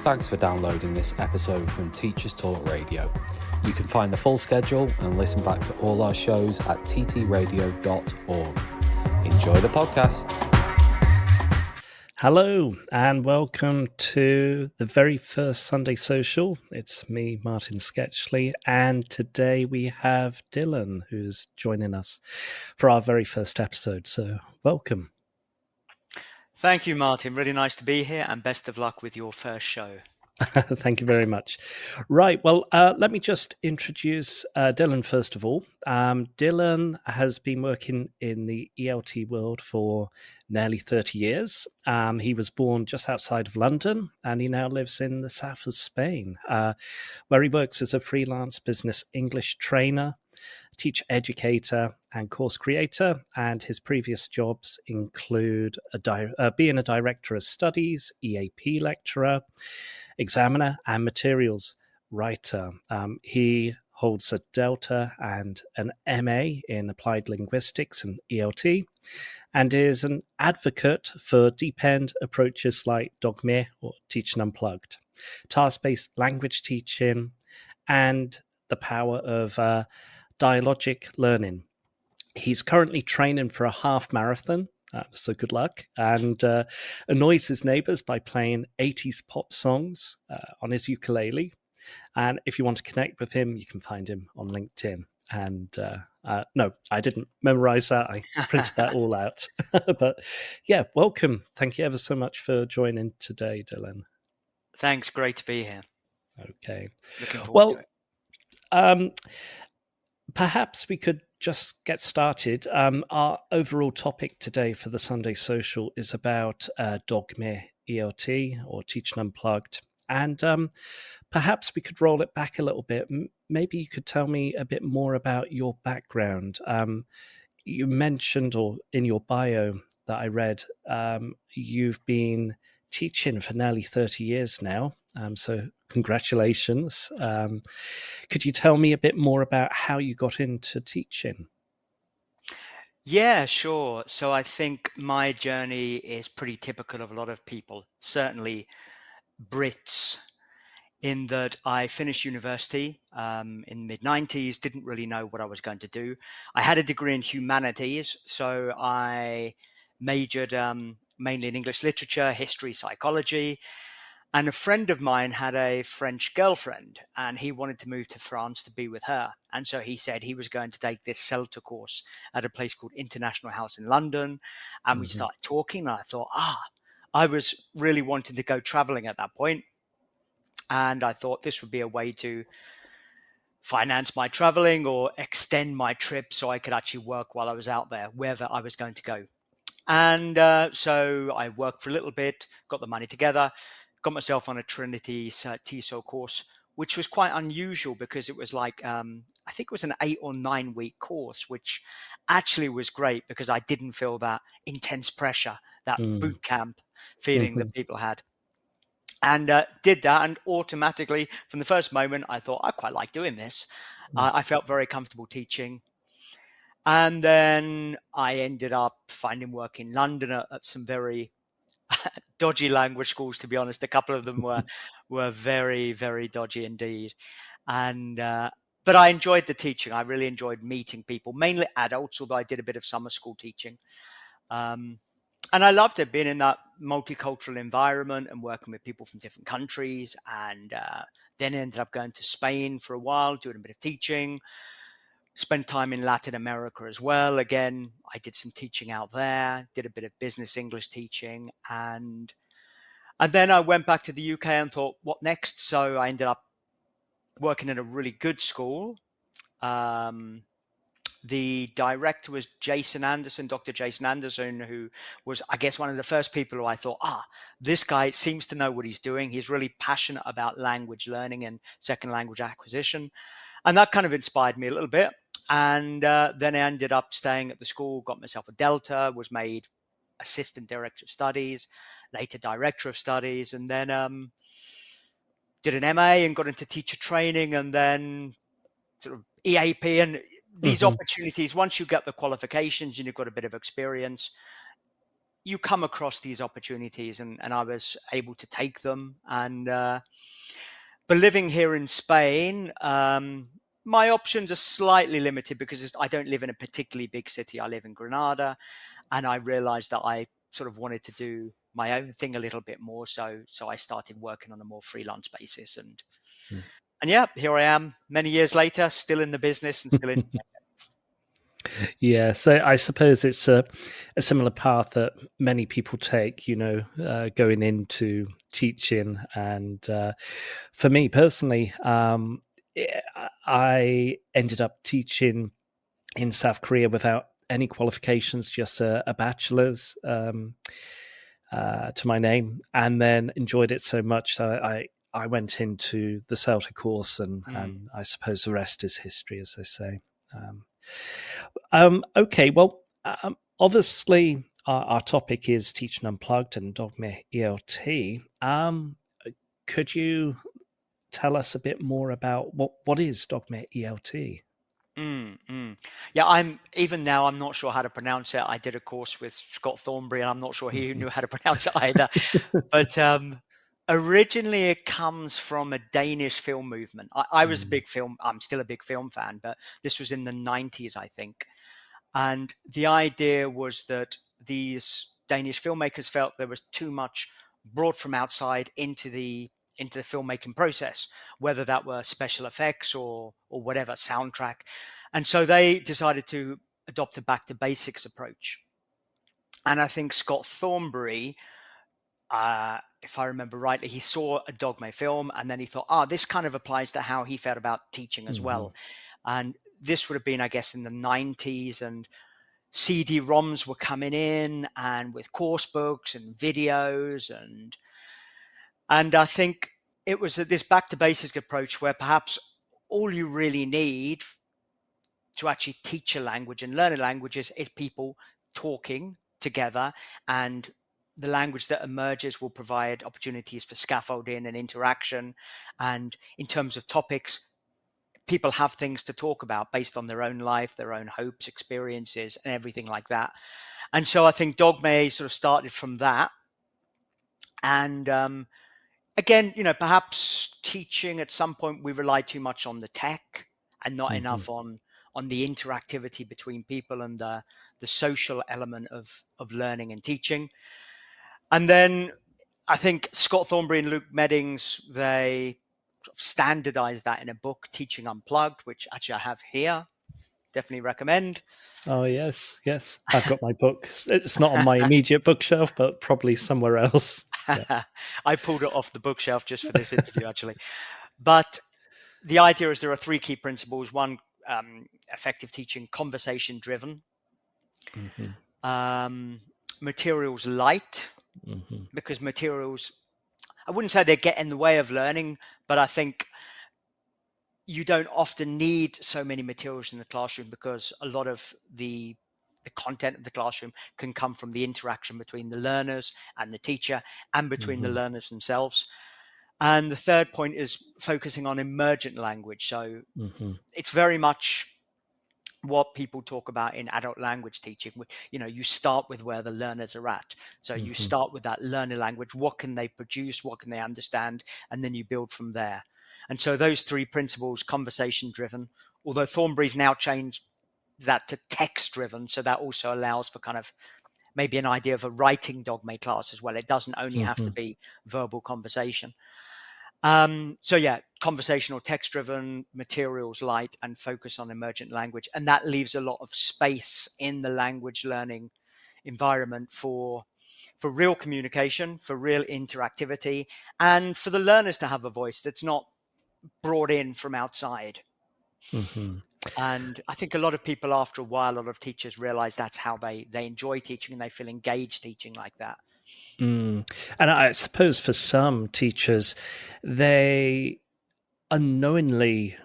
Thanks for downloading this episode from Teachers Talk Radio. You can find the full schedule and listen back to all our shows at ttradio.org. Enjoy the podcast. Hello and welcome to the very first Sunday Social. It's me, Martin Sketchley, and today we have Dylan who's joining us for our very first episode. So welcome. Thank you, Martin. Really nice to be here and best of luck with your first show. Thank you very much. Right, well, let me just introduce Dylan first of all. Dylan has been working in the ELT world for nearly 30 years. He was born just outside of London and he now lives in the south of Spain, where he works as a freelance business English trainer, teacher educator and course creator, and his previous jobs include being a director of studies, EAP lecturer, examiner and materials writer. He holds a Delta and an MA in applied linguistics and ELT, and is an advocate for deep end approaches like Dogme or Teaching Unplugged, task-based language teaching, and the power of dialogic learning. He's currently training for a half marathon, so good luck, and annoys his neighbours by playing 80s pop songs on his ukulele. And if you want to connect with him, you can find him on LinkedIn. And no, I didn't memorize that. I printed that all out. But yeah, welcome. Thank you ever so much for joining today, Dylan. Thanks. Great to be here. Okay. Looking forward to it. Perhaps we could just get started. Our overall topic today for the Sunday Social is about Dogme ELT or Teaching Unplugged. And perhaps we could roll it back a little bit. Maybe you could tell me a bit more about your background. You mentioned, or in your bio that I read, you've been teaching for nearly 30 years now. So congratulations. Could you tell me a bit more about how you got into teaching? Yeah, sure. So I think my journey is pretty typical of a lot of people, certainly Brits, in that I finished university in the mid-90s, didn't really know what I was going to do. I had a degree in humanities, so I majored mainly in English literature, history, psychology. And a friend of mine had a French girlfriend and he wanted to move to France to be with her. And so he said he was going to take this CELTA course at a place called International House in London. And we started talking and I thought, I was really wanting to go traveling at that point. And I thought this would be a way to finance my traveling or extend my trip so I could actually work while I was out there, wherever I was going to go. And so I worked for a little bit, got the money together, got myself on a Trinity TESOL course, which was quite unusual because it was like, I think it was an 8 or 9 week course, which actually was great because I didn't feel that intense pressure, that boot camp feeling that people had. And did that, and automatically, from the first moment, I thought, I quite like doing this. I felt very comfortable teaching. And then I ended up finding work in London at some very dodgy language schools, to be honest. A couple of them were very, very dodgy indeed. And but I enjoyed the teaching. I really enjoyed meeting people, mainly adults, although I did a bit of summer school teaching. And I loved it, being in that multicultural environment and working with people from different countries. And then ended up going to Spain for a while, doing a bit of teaching. Spent time in Latin America as well. Again, I did some teaching out there, did a bit of business English teaching. And then I went back to the UK and thought, what next? So I ended up working in a really good school. The director was Dr. Jason Anderson, who was, I guess, one of the first people who I thought, this guy seems to know what he's doing. He's really passionate about language learning and second language acquisition. And that kind of inspired me a little bit. And then I ended up staying at the school, got myself a Delta, was made assistant director of studies, later director of studies, and then did an MA and got into teacher training, and then sort of EAP. And these opportunities, once you get the qualifications and you've got a bit of experience, you come across these opportunities, and I was able to take them. And but living here in Spain, my options are slightly limited because I don't live in a particularly big city. I live in Granada, and I realized that I sort of wanted to do my own thing a little bit more. So I started working on a more freelance basis, and yeah, here I am many years later, still in the business and still in. Yeah, so I suppose it's a similar path that many people take, going into teaching. And for me personally, I ended up teaching in South Korea without any qualifications, just a bachelor's to my name, and then enjoyed it so much. So I went into the CELTA course, and I suppose the rest is history, as they say. Okay, well, obviously our topic is Teaching Unplugged and Dogme ELT. Could you tell us a bit more about what is Dogme ELT? Yeah, even now I'm not sure how to pronounce it. I did a course with Scott Thornbury, and I'm not sure he knew how to pronounce it either. But originally it comes from a Danish film movement. I was a big film. I'm still a big film fan, but this was in the 90s, I think. And the idea was that these Danish filmmakers felt there was too much brought from outside into the filmmaking process, whether that were special effects or whatever, soundtrack. And so they decided to adopt a back to basics approach. And I think Scott Thornbury, if I remember rightly, he saw a Dogme film, and then he thought, this kind of applies to how he felt about teaching as well. And this would have been, I guess, in the 90s, and CD-ROMs were coming in, and with course books and videos, and I think it was this back to basics approach where perhaps all you really need to actually teach a language and learn a language is people talking together, and the language that emerges will provide opportunities for scaffolding and interaction. And in terms of topics, people have things to talk about based on their own life, their own hopes, experiences, and everything like that. And so I think Dogme sort of started from that. And again, perhaps teaching at some point we relied too much on the tech and not enough on the interactivity between people and the social element of learning and teaching. And then I think Scott Thornbury and Luke Meddings, they standardized that in a book, Teaching Unplugged, which actually I have here. Definitely recommend. Oh, yes. I've got my book. It's not on my immediate bookshelf, but probably somewhere else. Yeah. I pulled it off the bookshelf just for this interview, actually. But the idea is there are three key principles. One, effective teaching, conversation driven. Materials light, because materials, I wouldn't say they get in the way of learning, but I think you don't often need so many materials in the classroom, because a lot of the content of the classroom can come from the interaction between the learners and the teacher, and between the learners themselves. And the third point is focusing on emergent language. So it's very much what people talk about in adult language teaching. You start with where the learners are at. So you start with that learner language. What can they produce? What can they understand? And then you build from there. And so those three principles, conversation driven, although Thornbury's now changed that to text driven. So that also allows for kind of maybe an idea of a writing Dogme class as well. It doesn't only have to be verbal conversation. So yeah, conversational, text-driven, materials light, and focus on emergent language. And that leaves a lot of space in the language learning environment for real communication, for real interactivity, and for the learners to have a voice that's not brought in from outside. And I think a lot of people, after a while, a lot of teachers realize that's how they enjoy teaching, and they feel engaged teaching like that. And I suppose for some teachers, they unknowingly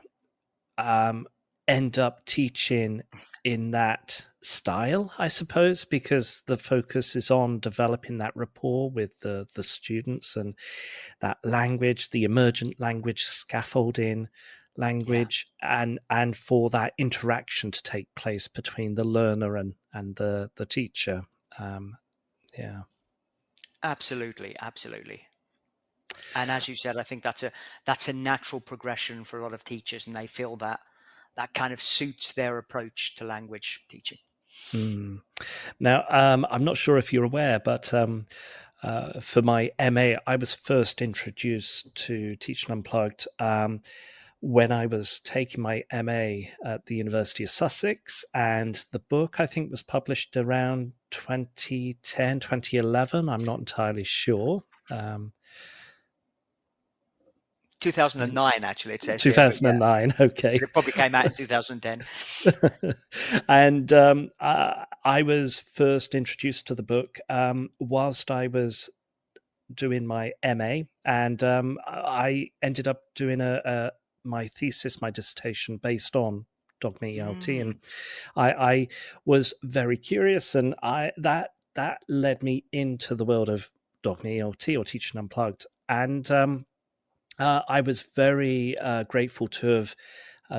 end up teaching in that style, I suppose, because the focus is on developing that rapport with the students, and that language, the emergent language, scaffolding language, and for that interaction to take place between the learner and the teacher. Yeah. Absolutely. And as you said, I think that's a natural progression for a lot of teachers, and they feel that that kind of suits their approach to language teaching. Mm. Now, I'm not sure if you're aware, but for my MA, I was first introduced to Teaching Unplugged when I was taking my MA at the University of Sussex, and the book, I think, was published around 2010, 2011. I'm not entirely sure. 2009, actually, it says here, but yeah, 2009, okay. but it probably came out in 2010. And I was first introduced to the book whilst I was doing my MA, and I ended up doing my thesis, my dissertation, based on Dogme ELT, and I was very curious, and that led me into the world of Dogme ELT, or Teaching Unplugged, and I was very grateful to have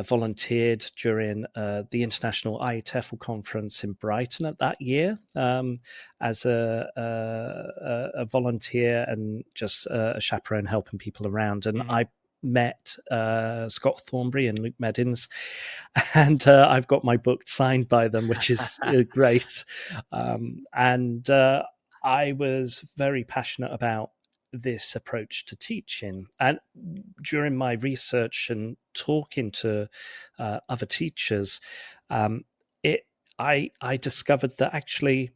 volunteered during the International IETFL conference in Brighton at that year as a volunteer and just a chaperone helping people around. And I met Scott Thornbury and Luke Meddins, and I've got my book signed by them, which is great. And I was very passionate about this approach to teaching, and during my research and talking to other teachers, I discovered that actually,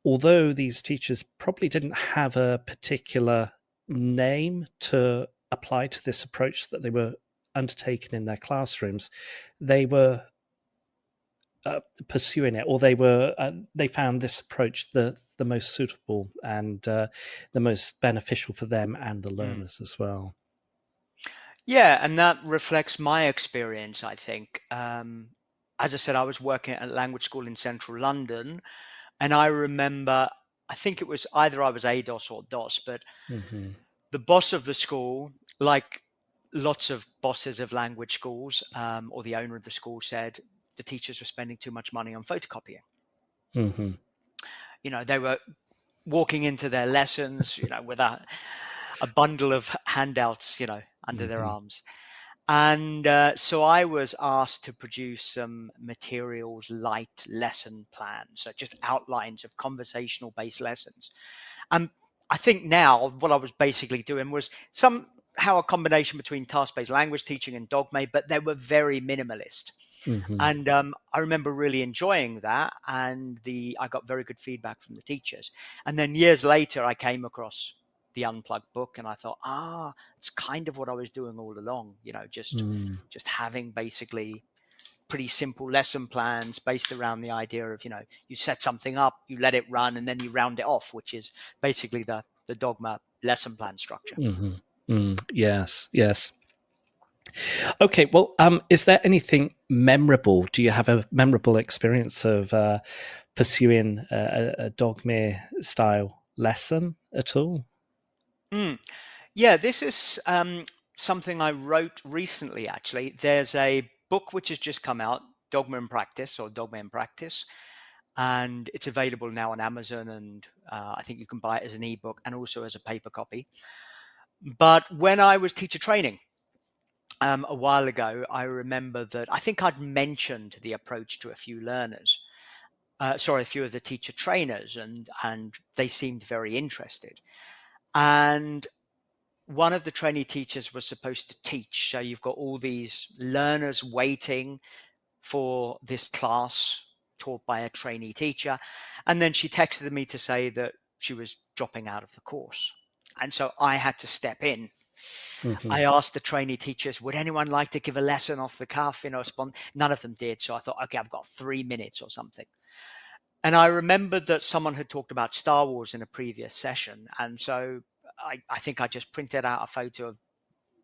although these teachers probably didn't have a particular name to apply to this approach that they were undertaking in their classrooms, they were pursuing it, or they found this approach the most suitable and the most beneficial for them and the learners as well. Yeah, and that reflects my experience, I think. As I said, I was working at a language school in central London, and I remember, I think it was either I was ADOS or DOS, but the boss of the school, like lots of bosses of language schools, or the owner of the school, said the teachers were spending too much money on photocopying. You know, they were walking into their lessons, with a bundle of handouts, under their arms. And so I was asked to produce some materials light lesson plans, so just outlines of conversational based lessons. And I think now what I was basically doing was somehow a combination between task-based language teaching and Dogme, but they were very minimalist. And I remember really enjoying that, and I got very good feedback from the teachers. And then years later, I came across the Unplugged book, and I thought, it's kind of what I was doing all along. Just having basically pretty simple lesson plans based around the idea of you set something up, you let it run, and then you round it off, which is basically the Dogma lesson plan structure. Yes. Okay, well, is there anything memorable? Do you have a memorable experience of pursuing a Dogme style lesson at all? Yeah, this is something I wrote recently, actually. There's a book which has just come out, Dogma in Practice, or Dogma in Practice, and it's available now on Amazon, and I think you can buy it as an ebook and also as a paper copy. But when I was teacher training a while ago, I remember that I think I'd mentioned the approach to a few learners, a few of the teacher trainers, and they seemed very interested. And one of the trainee teachers was supposed to teach. So you've got all these learners waiting for this class taught by a trainee teacher. And then she texted me to say that she was dropping out of the course. And so I had to step in. I asked the trainee teachers, would anyone like to give a lesson off the cuff? None of them did. So I thought, okay, I've got 3 minutes or something. And I remembered that someone had talked about Star Wars in a previous session. And so I think I just printed out a photo of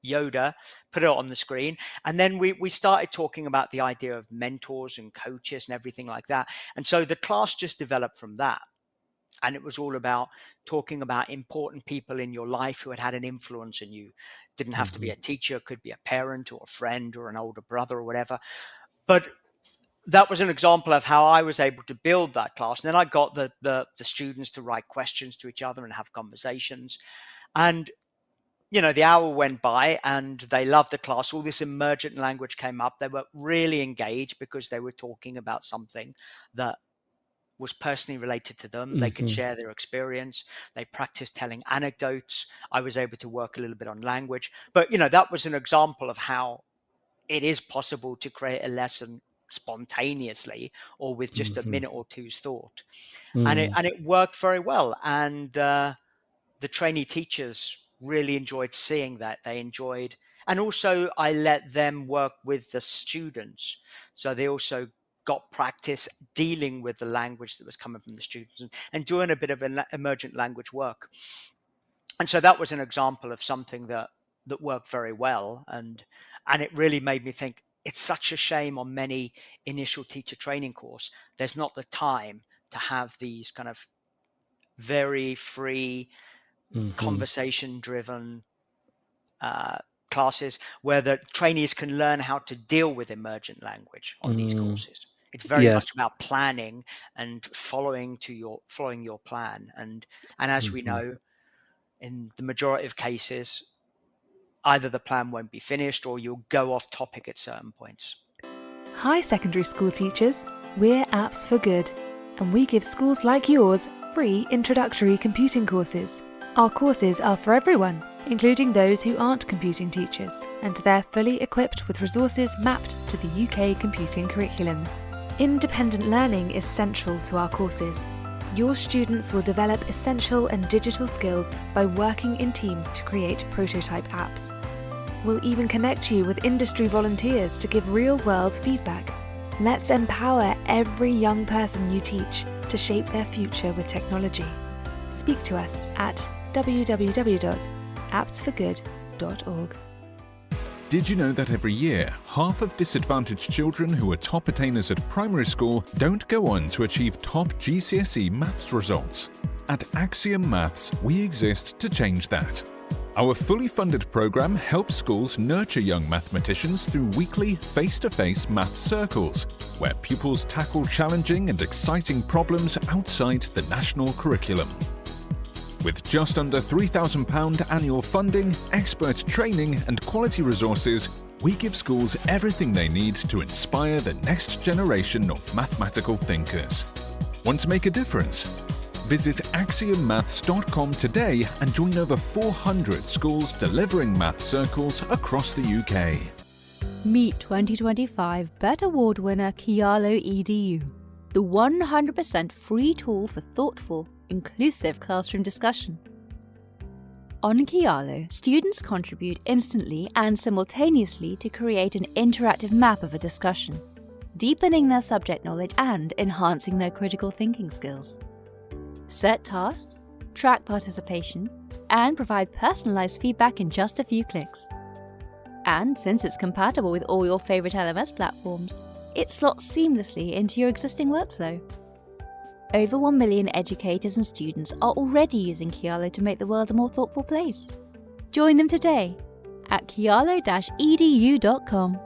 Yoda, put it on the screen. And then we started talking about the idea of mentors and coaches and everything like that. And so the class just developed from that. And it was all about talking about important people in your life who had an influence on you. Didn't have to be a teacher, could be a parent or a friend or an older brother or whatever. But that was an example of how I was able to build that class. And then I got the students to write questions to each other and have conversations. And, the hour went by and they loved the class. All this emergent language came up. They were really engaged because they were talking about something that was personally related to them. They could share their experience. They practiced telling anecdotes. I was able to work a little bit on language. But, that was an example of how it is possible to create a lesson spontaneously or with just a minute or two's thought. And it worked very well. And the trainee teachers really enjoyed seeing that. They enjoyed, and also I let them work with the students. So they also got practice dealing with the language that was coming from the students and doing a bit of emergent language work. And so that was an example of something that worked very well. And it really made me think, it's such a shame on many initial teacher training course, there's not the time to have these kind of very free, conversation-driven classes where the trainees can learn how to deal with emergent language on these courses. It's very much about planning and following your plan. And as we know, in the majority of cases, either the plan won't be finished or you'll go off topic at certain points. Hi secondary school teachers, we're Apps for Good, and we give schools like yours free introductory computing courses. Our courses are for everyone, including those who aren't computing teachers, and they're fully equipped with resources mapped to the UK computing curriculums. Independent learning is central to our courses. Your students will develop essential and digital skills by working in teams to create prototype apps. We'll even connect you with industry volunteers to give real-world feedback. Let's empower every young person you teach to shape their future with technology. Speak to us at www.appsforgood.org. Did you know that every year, half of disadvantaged children who are top attainers at primary school don't go on to achieve top GCSE maths results? At Axiom Maths, we exist to change that. Our fully funded program helps schools nurture young mathematicians through weekly face-to-face maths circles, where pupils tackle challenging and exciting problems outside the national curriculum. With just under £3,000 annual funding, expert training and quality resources, we give schools everything they need to inspire the next generation of mathematical thinkers. Want to make a difference? Visit axiommaths.com today and join over 400 schools delivering maths circles across the UK. Meet 2025 BET Award winner Kialo EDU, the 100% free tool for thoughtful, inclusive classroom discussion. On Kialo, students contribute instantly and simultaneously to create an interactive map of a discussion, deepening their subject knowledge and enhancing their critical thinking skills. Set tasks, track participation, and provide personalized feedback in just a few clicks. And since it's compatible with all your favorite LMS platforms, it slots seamlessly into your existing workflow. Over 1 million educators and students are already using Kialo to make the world a more thoughtful place. Join them today at kialo-edu.com.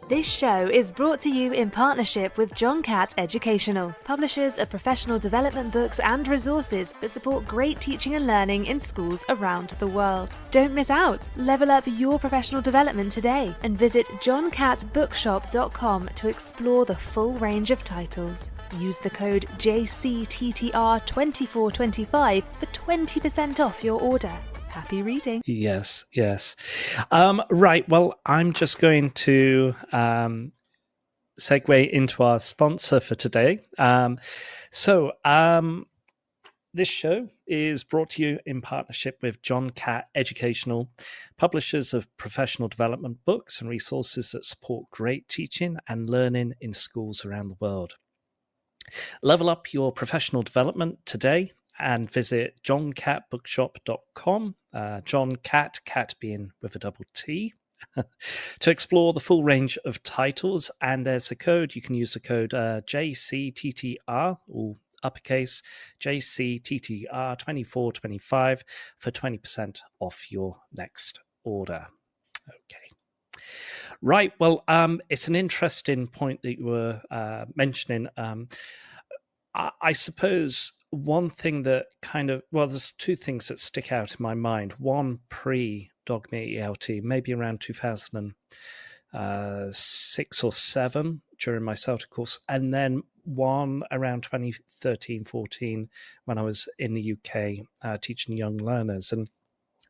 This show is brought to you in partnership with John Catt Educational, publishers of professional development books and resources that support great teaching and learning in schools around the world. Don't miss out! Level up your professional development today and visit johncattbookshop.com to explore the full range of titles. Use the code JCTTR2425 for 20% off your order. Happy reading. Yes. Right. Well, I'm just going to segue into our sponsor for today. This show is brought to you in partnership with John Catt Educational, publishers of professional development books and resources that support great teaching and learning in schools around the world. Level up your professional development today and visit johncattbookshop.com, John Catt, Cat being with a double T, to explore the full range of titles. And there's a code. You can use the code JCTTR, all uppercase, JCTTR2425 for 20% off your next order. Okay. Right. Well, it's an interesting point that you were mentioning. I suppose one thing that there's two things that stick out in my mind. One pre-Dogme ELT, maybe around 2006 or 7 during my CELTA course, and then one around 2013-14 when I was in the UK teaching young learners. And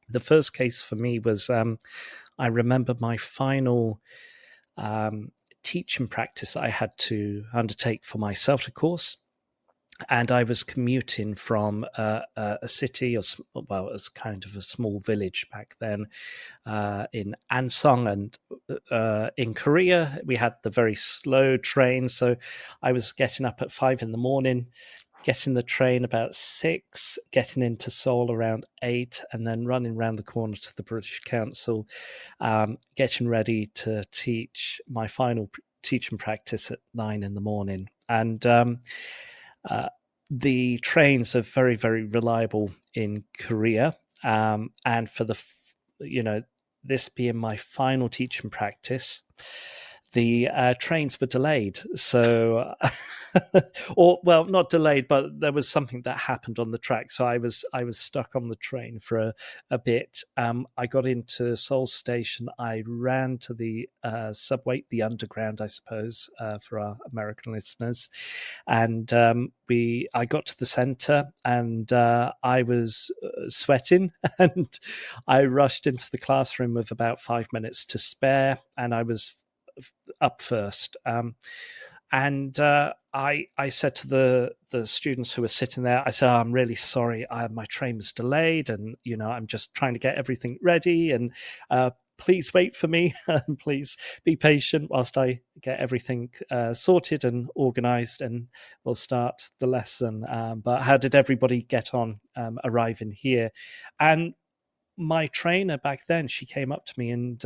the first case for me was I remember my final teaching practice I had to undertake for my CELTA course. And I was commuting from a city, it was kind of a small village back then in Ansong. And in Korea, we had the very slow train. So I was getting up at 5 a.m, getting the train about 6, getting into Seoul around 8, and then running around the corner to the British Council, getting ready to teach my final teaching practice at 9 a.m. And the trains are very, very reliable in Korea. And for this being my final teaching practice, the trains were delayed. So, not delayed, but there was something that happened on the track. So I was stuck on the train for a bit. I got into Seoul Station. I ran to the subway, the underground, I suppose, for our American listeners. And I got to the center, and I was sweating, and I rushed into the classroom with about 5 minutes to spare, and I was up first. And I said to the students who were sitting there, I said, I'm really sorry, my train was delayed, and I'm just trying to get everything ready, and please wait for me, and please be patient whilst I get everything sorted and organized, and we'll start the lesson. But how did everybody get on arriving here? And my trainer back then, she came up to me, and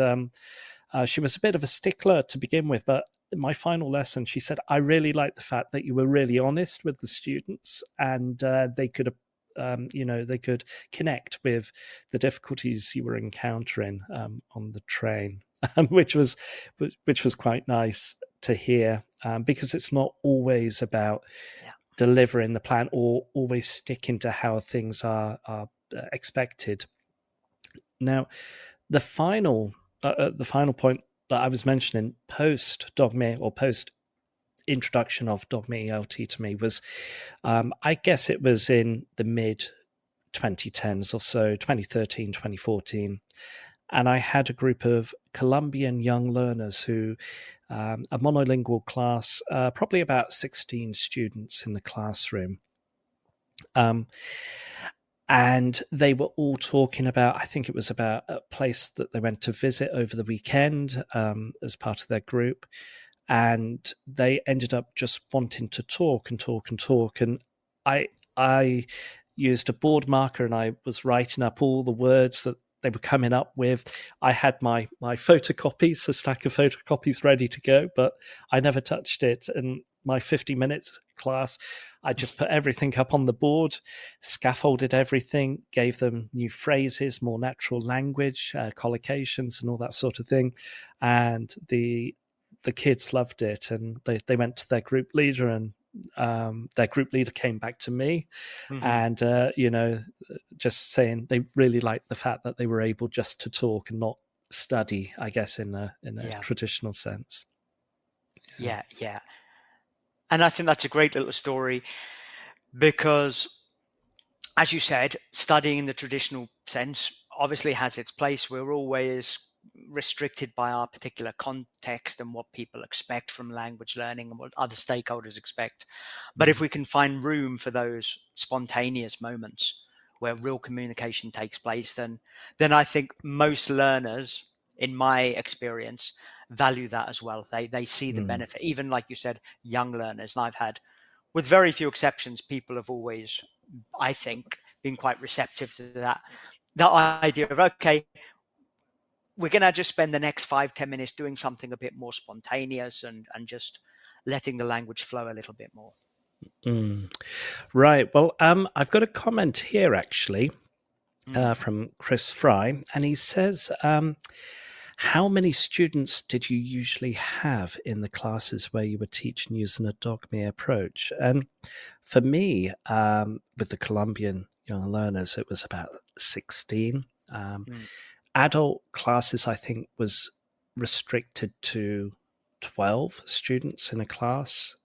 she was a bit of a stickler to begin with, but my final lesson, she said, I really like the fact that you were really honest with the students, and they could connect with the difficulties you were encountering on the train, which was quite nice to hear, because it's not always about delivering the plan or always sticking to how things are expected. Now, the final point that I was mentioning post Dogme, or post introduction of Dogme ELT to me, was I guess it was in the mid 2010s or so, 2013, 2014. And I had a group of Colombian young learners who, a monolingual class, probably about 16 students in the classroom. And they were all talking about, I think it was about a place that they went to visit over the weekend as part of their group. And they ended up just wanting to talk and talk and talk. And I used a board marker, and I was writing up all the words that they were coming up with. I had my photocopies, a stack of photocopies ready to go, but I never touched it. And my 50 minutes class, I just put everything up on the board, scaffolded everything, gave them new phrases, more natural language, collocations, and all that sort of thing. And the kids loved it, and they went to their group leader, and their group leader came back to me, and just saying they really liked the fact that they were able just to talk and not study, I guess, in a traditional sense. Yeah. And I think that's a great little story, because, as you said, studying in the traditional sense obviously has its place. We're always restricted by our particular context and what people expect from language learning and what other stakeholders expect. But if we can find room for those spontaneous moments where real communication takes place, then I think most learners, in my experience, value that as well. They see the benefit, even like you said, young learners. And I've had, with very few exceptions, people have always, I think, been quite receptive to that idea of, okay, we're going to just spend the next 5-10 minutes doing something a bit more spontaneous and just letting the language flow a little bit more. Right. Well, I've got a comment here, actually, from Chris Fry, and he says, How many students did you usually have in the classes where you were teaching using a Dogme approach? And for me, with the Colombian young learners, it was about 16. Mm. Adult classes, I think, was restricted to 12 students in a class.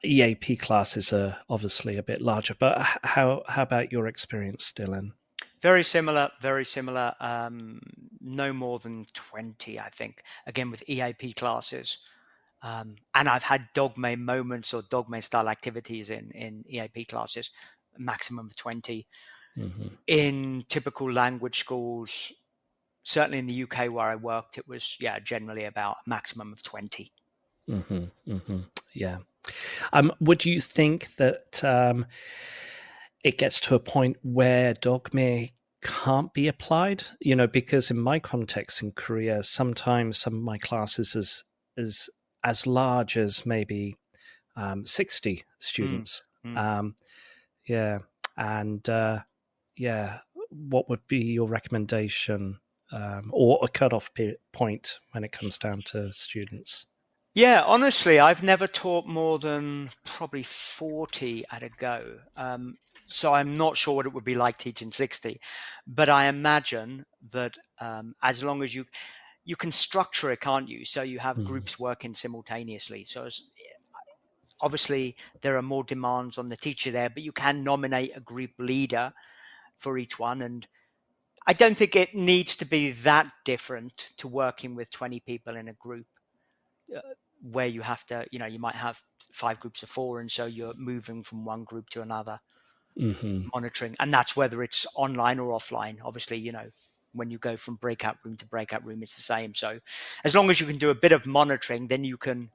EAP classes are obviously a bit larger, but how about your experience, Dylan? Very similar, very similar. No more than 20, I think, again, with EAP classes. And I've had Dogme moments or Dogme style activities in EAP classes, maximum of 20. Mm-hmm. In typical language schools, certainly in the UK where I worked, it was, generally about a maximum of 20. Mm-hmm. Mm-hmm. Yeah. Would you think that it gets to a point where Dogme can't be applied? Because in my context in Korea, sometimes some of my classes is as large as maybe 60 students. Yeah. And what would be your recommendation or a cutoff point when it comes down to students? Yeah, honestly, I've never taught more than probably 40 at a go. So I'm not sure what it would be like teaching 60, but I imagine that as long as you can structure it, can't you? So you have groups working simultaneously. So obviously there are more demands on the teacher there, but you can nominate a group leader for each one. And I don't think it needs to be that different to working with 20 people in a group. Where you have to, you might have 5 groups of 4, and so you're moving from one group to another, monitoring, and that's whether it's online or offline. Obviously, when you go from breakout room to breakout room, it's the same. So as long as you can do a bit of monitoring, then you can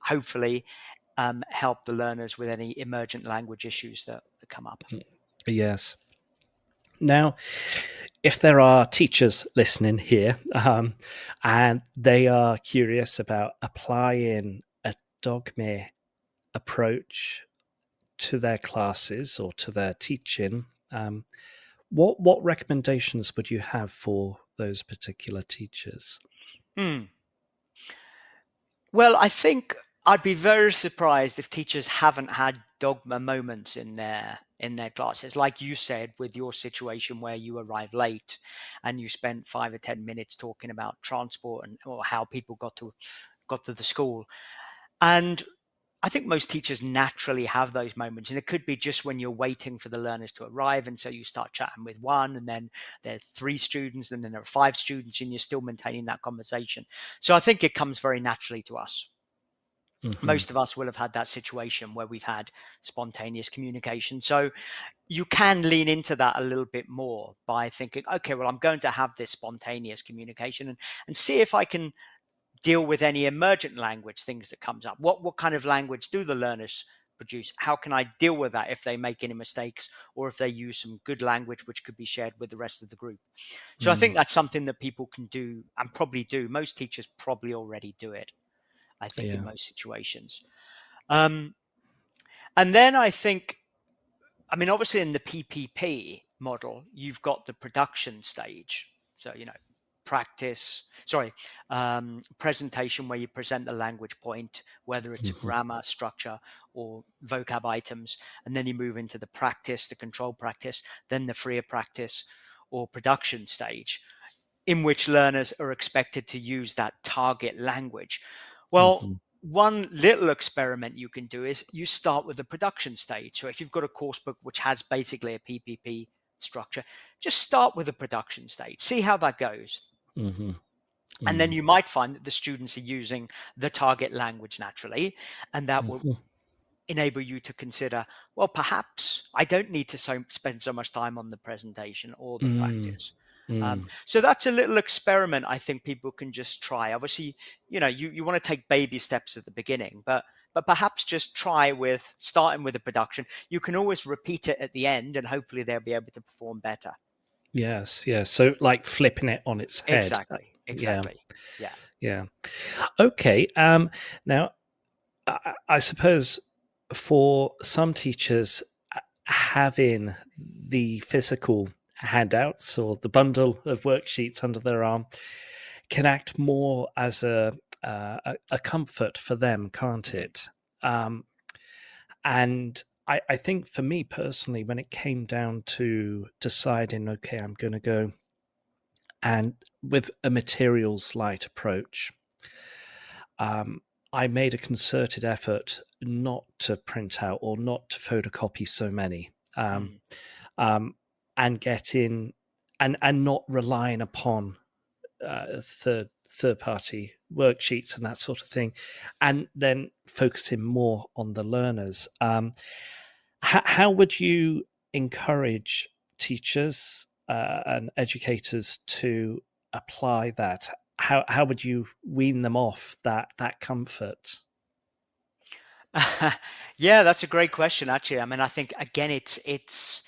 hopefully help the learners with any emergent language issues that come up. Yes. Now, if there are teachers listening here and they are curious about applying a Dogme approach to their classes or to their teaching, what recommendations would you have for those particular teachers? Well, I think I'd be very surprised if teachers haven't had Dogma moments in their classes, like you said, with your situation where you arrive late and you spent 5 or 10 minutes talking about transport or how people got to the school. And I think most teachers naturally have those moments, and it could be just when you're waiting for the learners to arrive, and so you start chatting with one, and then there are 3 students, and then there are 5 students, and you're still maintaining that conversation. So I think it comes very naturally to us. Most of us will have had that situation where we've had spontaneous communication. So you can lean into that a little bit more by thinking, okay, well, I'm going to have this spontaneous communication and see if I can deal with any emergent language things that comes up. What kind of language do the learners produce? How can I deal with that if they make any mistakes, or if they use some good language which could be shared with the rest of the group? So I think that's something that people can do, and probably do. Most teachers probably already do it, I think, in most situations. And then I think, obviously in the PPP model, you've got the production stage. So, presentation, where you present the language point, whether it's a grammar, structure, or vocab items. And then you move into the practice, the control practice, then the freer practice or production stage, in which learners are expected to use that target language. Well, one little experiment you can do is you start with the production stage. So if you've got a course book which has basically a PPP structure, just start with the production stage, see how that goes. And then you might find that the students are using the target language naturally, and that will enable you to consider, well, perhaps I don't need to spend so much time on the presentation or the practice. So that's a little experiment I think people can just try. Obviously, you want to take baby steps at the beginning, but perhaps just try with starting with a production. You can always repeat it at the end, and hopefully they'll be able to perform better. Yes. So like flipping it on its head. Exactly. Yeah. Okay. Now, I suppose for some teachers, having the physical handouts or the bundle of worksheets under their arm can act more as a comfort for them, can't it? And I think for me personally, when it came down to deciding, okay, I'm going to go and with a materials light approach, I made a concerted effort not to print out or not to photocopy so many, and get in and not relying upon third party worksheets and that sort of thing, and then focusing more on the learners. How would you encourage teachers and educators to apply that? How would you wean them off that comfort? Yeah, that's a great question, actually. I mean, I think again, it's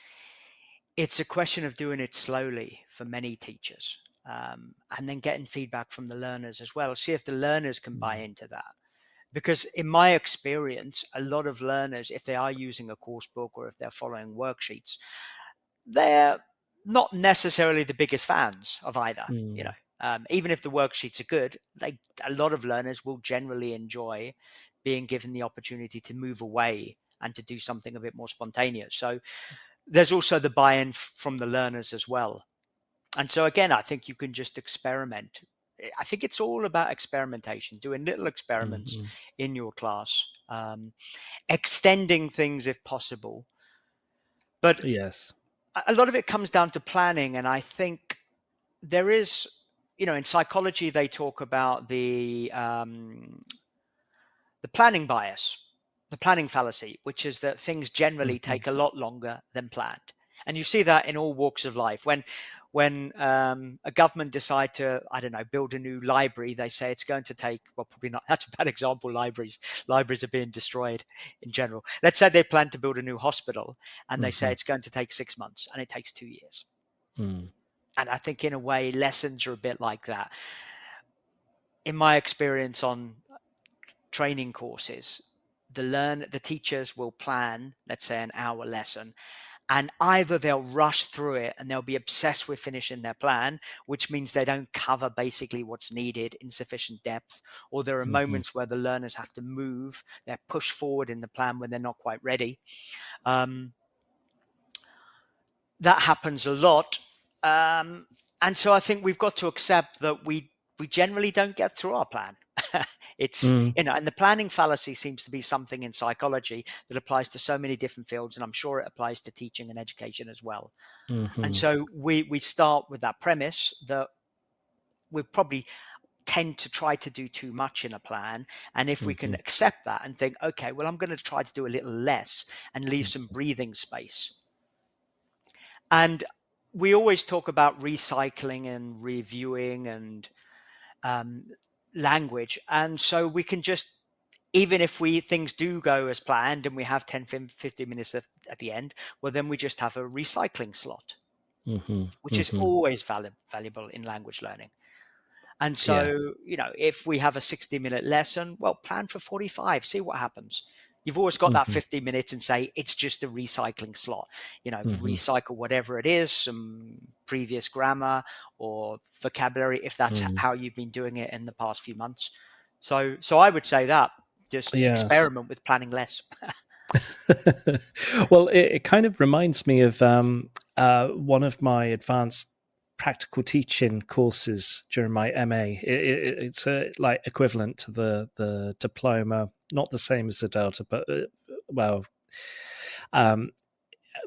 a question of doing it slowly for many teachers, and then getting feedback from the learners as well. See if the learners can buy into that. Because in my experience, a lot of learners, if they are using a course book or if they're following worksheets, they're not necessarily the biggest fans of either. You know, even if the worksheets are good, a lot of learners will generally enjoy being given the opportunity to move away and to do something a bit more spontaneous. So there's also the buy-in from the learners as well. And so again, I think you can just experiment. I think it's all about experimentation, doing little experiments in your class, extending things if possible. But yes, a lot of it comes down to planning. And I think there is, you know, in psychology, they talk about the planning bias, the planning fallacy, which is that things generally take a lot longer than planned. And you see that in all walks of life. When a government decide to, I don't know, build a new library, they say it's going to take, well, probably not, that's a bad example, libraries are being destroyed in general. Let's say they plan to build a new hospital and they say it's going to take 6 months and it takes 2 years. And I think in a way, lessons are a bit like that. In my experience on training courses, the teachers will plan, let's say, an hour lesson, and either they'll rush through it and they'll be obsessed with finishing their plan, which means they don't cover basically what's needed in sufficient depth, or there are moments where the learners have to move, they're pushed forward in the plan when they're not quite ready. That happens a lot. And so I think we've got to accept that we generally don't get through our plan. It's, you know, and the planning fallacy seems to be something in psychology that applies to so many different fields. And I'm sure it applies to teaching and education as well. And so we start with that premise that we probably tend to try to do too much in a plan. And if we can accept that and think, okay, well, I'm going to try to do a little less and leave some breathing space. And we always talk about recycling and reviewing and language. And so we can just, even if things do go as planned and we have 10, 15 minutes at the end, well, then we just have a recycling slot, which is always valuable in language learning. And so, you know, if we have a 60-minute lesson, well, plan for 45, see what happens. You've always got that 50 minutes and say, it's just a recycling slot, you know, recycle whatever it is, some previous grammar or vocabulary, if that's how you've been doing it in the past few months. So I would say that just experiment with planning less. Well, it kind of reminds me of one of my advanced practical teaching courses during my MA. It's like equivalent to the diploma, not the same as the Delta, but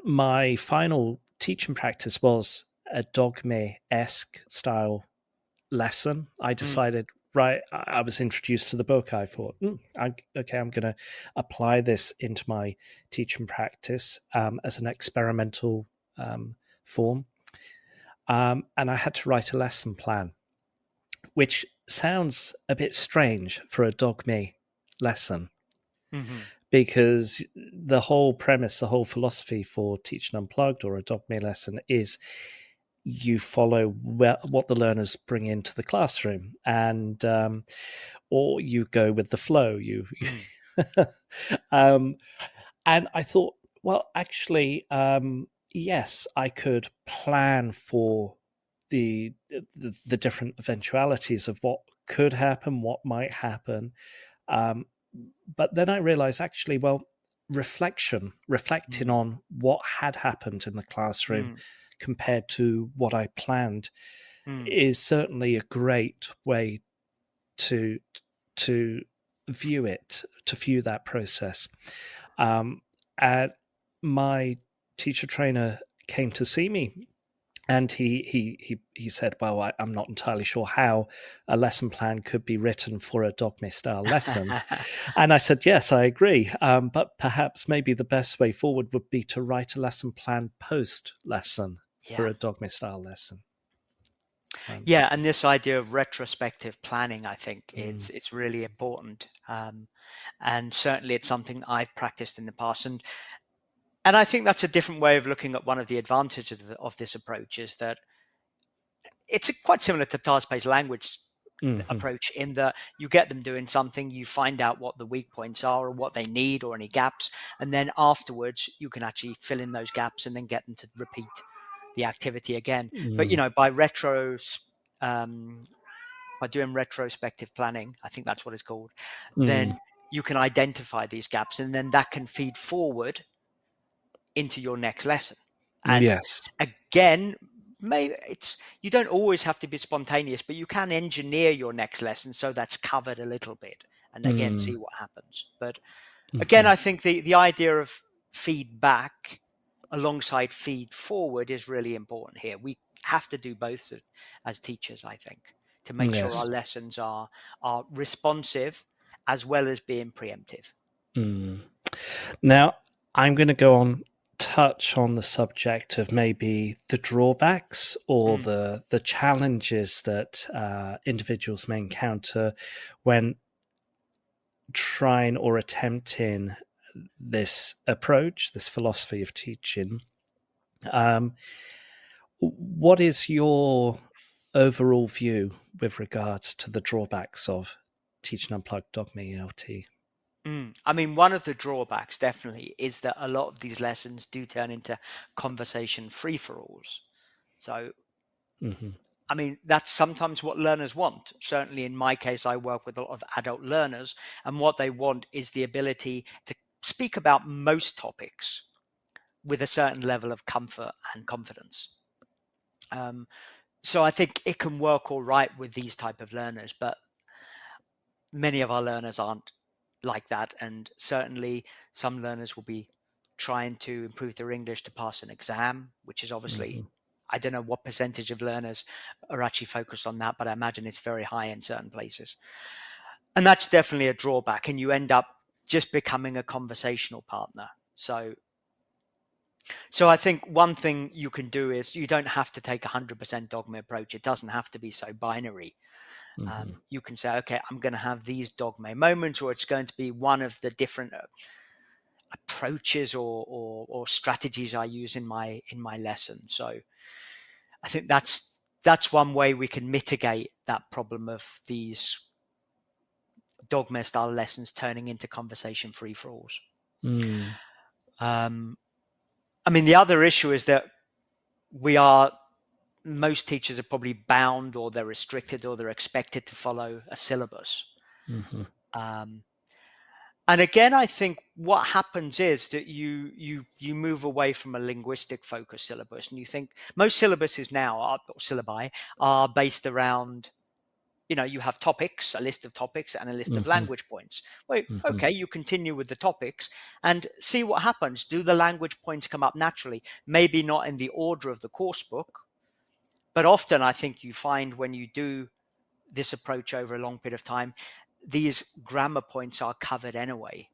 my final teaching practice was a Dogme-esque style lesson. I decided, right, I was introduced to the book. I thought, okay, I'm going to apply this into my teaching practice as an experimental form. And I had to write a lesson plan, which sounds a bit strange for a Dogme lesson, because the whole premise, the whole philosophy for Teaching Unplugged or a Dogme lesson is you follow what the learners bring into the classroom, and or you go with the flow. And I thought, well, actually, yes, I could plan for the different eventualities of what could happen, what might happen. But then I realized actually, well, reflecting Mm, on what had happened in the classroom mm, compared to what I planned mm, is certainly a great way to to view that process. And my teacher trainer came to see me, and he said, "Well, I'm not entirely sure how a lesson plan could be written for a Dogme style lesson." And I said, "Yes, I agree, but perhaps maybe the best way forward would be to write a lesson plan post lesson for yeah. a Dogme style lesson." Yeah, and this idea of retrospective planning, I think Mm, it's really important, and certainly it's something I've practiced in the past, and I think that's a different way of looking at one of the advantages of this approach is that it's quite similar to task-based language mhm, approach in that you get them doing something, you find out what the weak points are or what they need or any gaps, and then afterwards you can actually fill in those gaps and then get them to repeat the activity again. But mm, um, by doing retrospective planning, I think that's what it's called, mm, then you can identify these gaps and then that can feed forward into your next lesson. And yes. again, maybe it's you don't always have to be spontaneous, but you can engineer your next lesson so that's covered a little bit and again Mm, see what happens. But again, mhm, I think the idea of feedback alongside feed forward is really important here. We have to do both as teachers, I think, to make sure our yes. lessons are responsive as well as being preemptive. Mm. Now, I'm going to go on touch on the subject of maybe the drawbacks or Mm, the challenges that individuals may encounter when trying or attempting this approach, this philosophy of teaching. Um, what is your overall view with regards to the drawbacks of teaching unplugged Dogme ELT? I mean, one of the drawbacks definitely is that a lot of these lessons do turn into conversation free-for-alls. So, Mm-hmm. I mean, that's sometimes what learners want. Certainly in my case, I work with a lot of adult learners, and what they want is the ability to speak about most topics with a certain level of comfort and confidence. Um, so I think it can work all right with these type of learners, but many of our learners aren't like that, and certainly some learners will be trying to improve their English to pass an exam, which is obviously, Mm-hmm. I don't know what percentage of learners are actually focused on that, but I imagine it's very high in certain places. And that's definitely a drawback, and you end up just becoming a conversational partner. So I think one thing you can do is you don't have to take a 100% dogma approach. It doesn't have to be so binary. Mm-hmm. You can say, okay, I'm going to have these dogma moments, or it's going to be one of the different approaches or strategies I use in my lesson. So I think that's one way we can mitigate that problem of these dogma style lessons turning into conversation free for alls. Mm. I mean, the other issue is that most teachers are probably bound, or they're restricted, or they're expected to follow a syllabus. Mm-hmm. Um, and again, I think what happens is that you move away from a linguistic focus syllabus, and you think most syllabuses now syllabi are based around, you have topics, a list of topics, and a list of Mm-hmm. language points. Well, Mm-hmm. okay, you continue with the topics and see what happens. Do the language points come up naturally? Maybe not in the order of the course book, but often I think you find when you do this approach over a long period of time, these grammar points are covered anyway.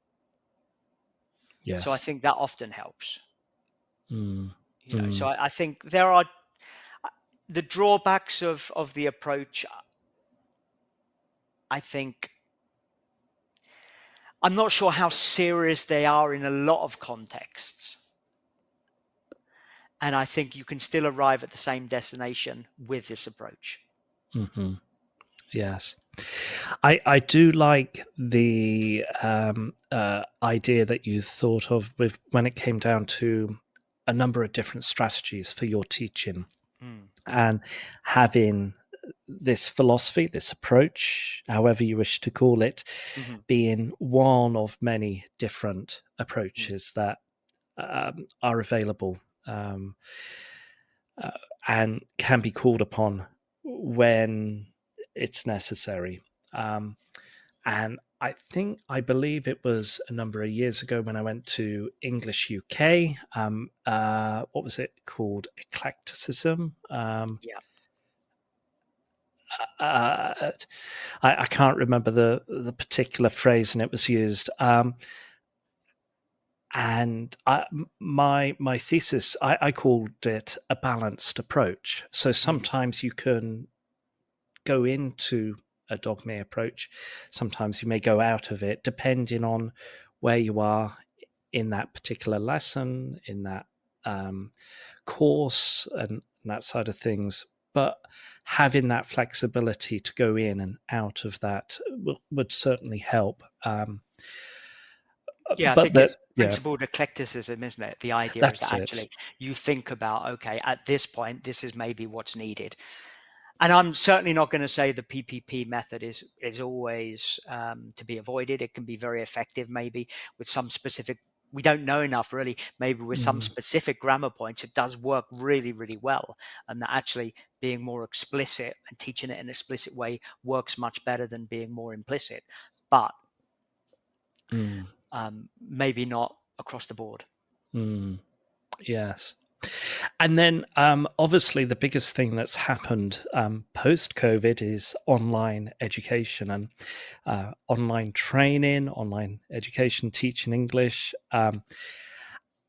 So I Yes. think that often helps. Mm. So Mm. I think there are the drawbacks of the approach. I think I'm not sure how serious they are in a lot of contexts. And I think you can still arrive at the same destination with this approach. Mm-hmm. Yes. I do like the idea that you thought of with when it came down to a number of different strategies for your teaching, Mm. and having this philosophy, this approach, however you wish to call it, hmm being one of many different approaches that are available, um, and can be called upon when it's necessary. And I believe it was a number of years ago when I went to English UK. What was it called? Eclecticism. Yeah. I can't remember the particular phrase, and it was used. And my thesis, I called it a balanced approach. So sometimes you can go into a Dogme approach. Sometimes you may go out of it, depending on where you are in that particular lesson, in that course, and that side of things. But having that flexibility to go in and out of that would certainly help. Yeah, I But think that, it's yeah, principled eclecticism, isn't it? The idea is that's that it. actually you think about, okay, at this point, this is maybe what's needed. And I'm certainly not going to say the PPP method is always to be avoided. It can be very effective, maybe with some specific. We don't know enough, really. Maybe with some specific grammar points, it does work really, really well, and that actually being more explicit and teaching it in an explicit way works much better than being more implicit. But maybe not across the board. Yes. And then, obviously, the biggest thing that's happened post-COVID is online education and online training, online education, teaching English.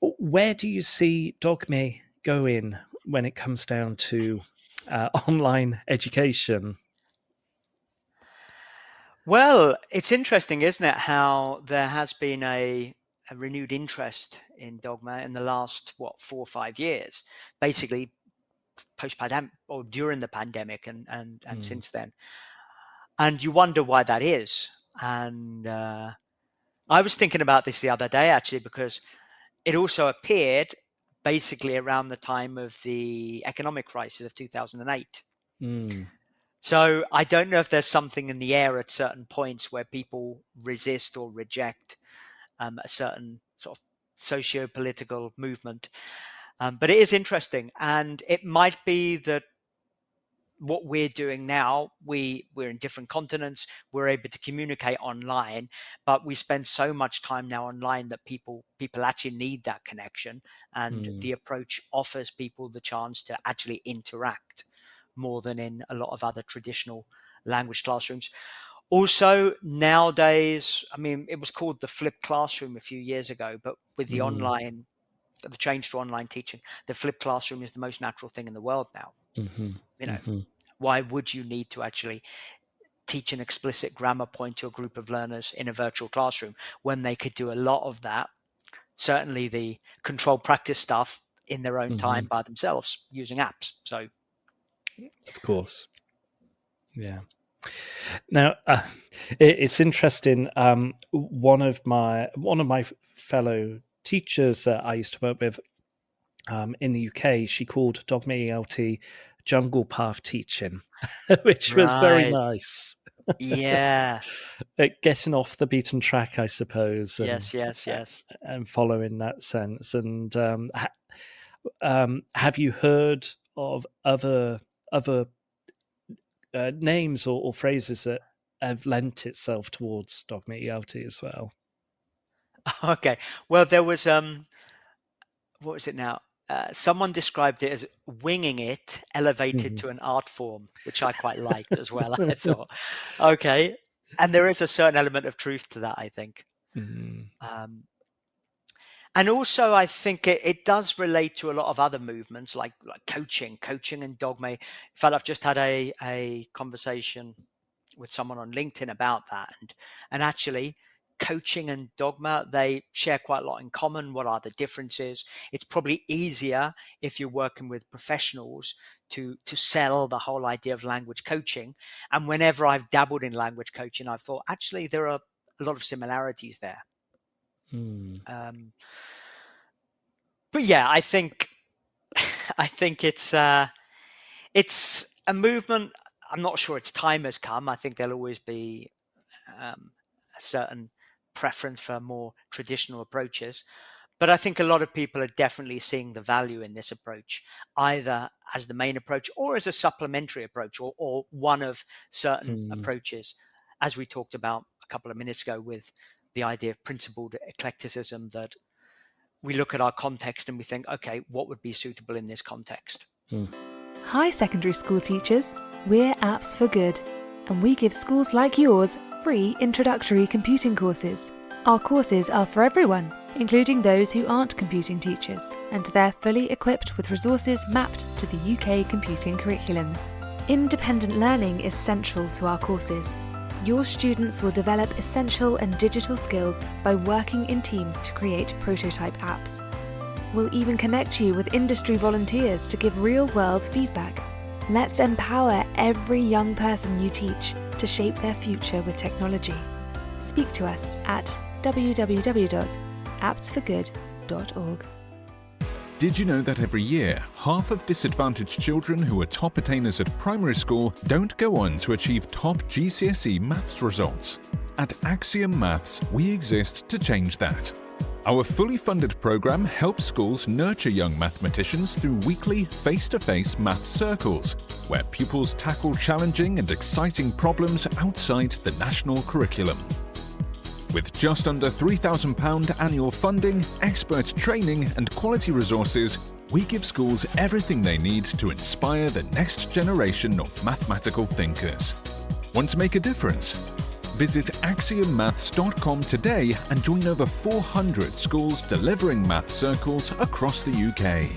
Where do you see Dogme going when it comes down to online education? Well, it's interesting, isn't it, how there has been a renewed interest in Dogma in the last, 4 or 5 years, basically post-pandemic or during the pandemic and since then. And you wonder why that is. And I was thinking about this the other day, actually, because it also appeared basically around the time of the economic crisis of 2008. So I don't know if there's something in the air at certain points where people resist or reject a certain sort of socio-political movement. But it is interesting, and it might be that what we're doing now, we're in different continents, we're able to communicate online, but we spend so much time now online that people actually need that connection, and the approach offers people the chance to actually interact more than in a lot of other traditional language classrooms. Also, nowadays, I mean, it was called the flipped classroom a few years ago, but with the online, the change to online teaching, the flipped classroom is the most natural thing in the world now. You know, why would you need to actually teach an explicit grammar point to a group of learners in a virtual classroom when they could do a lot of that, certainly the controlled practice stuff, in their own time by themselves using apps? So, Of course. Yeah. Now, it's interesting. One of my fellow teachers that I used to work with in the UK, she called Dogme ELT jungle path teaching, which was very right. nice. Yeah. Getting off the beaten track, I suppose, Yes, yes, yes. and following that sense. And have you heard of other names or phrases that have lent itself towards Dogme ELT as well? Okay. Well, there was what was it now? Someone described it as winging it elevated to an art form, which I quite liked as well. I thought, okay, and there is a certain element of truth to that, I think. And also, I think it does relate to a lot of other movements like coaching and Dogme. In fact, I've just had a conversation with someone on LinkedIn about that, and actually, coaching and Dogma, they share quite a lot in common. What are the differences? It's probably easier if you're working with professionals to sell the whole idea of language coaching. And whenever I've dabbled in language coaching, I've thought actually there are a lot of similarities there. But yeah, I think it's a movement. I'm not sure its time has come. I think there'll always be a certain preference for more traditional approaches. But I think a lot of people are definitely seeing the value in this approach, either as the main approach or as a supplementary approach, or one of certain approaches, as we talked about a couple of minutes ago with the idea of principled eclecticism, that we look at our context and we think, okay, what would be suitable in this context? Hi, secondary school teachers. We're Apps for Good, and we give schools like yours free introductory computing courses. Our courses are for everyone, including those who aren't computing teachers, and they're fully equipped with resources mapped to the UK computing curriculums. Independent learning is central to our courses. Your students will develop essential and digital skills by working in teams to create prototype apps. We'll even connect you with industry volunteers to give real-world feedback. Let's empower every young person you teach to shape their future with technology. Speak to us at www.appsforgood.org. Did you know that every year, half of disadvantaged children who are top attainers at primary school don't go on to achieve top GCSE maths results? At Axiom Maths, we exist to change that. Our fully funded program helps schools nurture young mathematicians through weekly face-to-face maths circles, where pupils tackle challenging and exciting problems outside the national curriculum. With just under £3,000 annual funding, expert training and quality resources, we give schools everything they need to inspire the next generation of mathematical thinkers. Want to make a difference? Visit axiommaths.com today and join over 400 schools delivering math circles across the UK.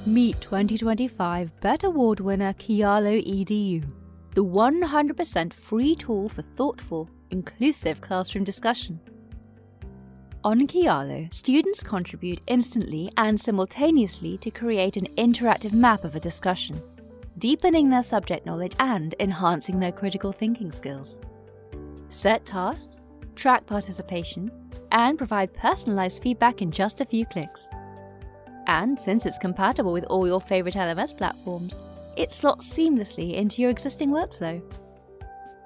Meet 2025 BET Award winner Kialo EDU, the 100% free tool for thoughtful, inclusive classroom discussion. On Kialo, students contribute instantly and simultaneously to create an interactive map of a discussion, deepening their subject knowledge and enhancing their critical thinking skills. Set tasks, track participation, and provide personalized feedback in just a few clicks. And since it's compatible with all your favorite LMS platforms, it slots seamlessly into your existing workflow.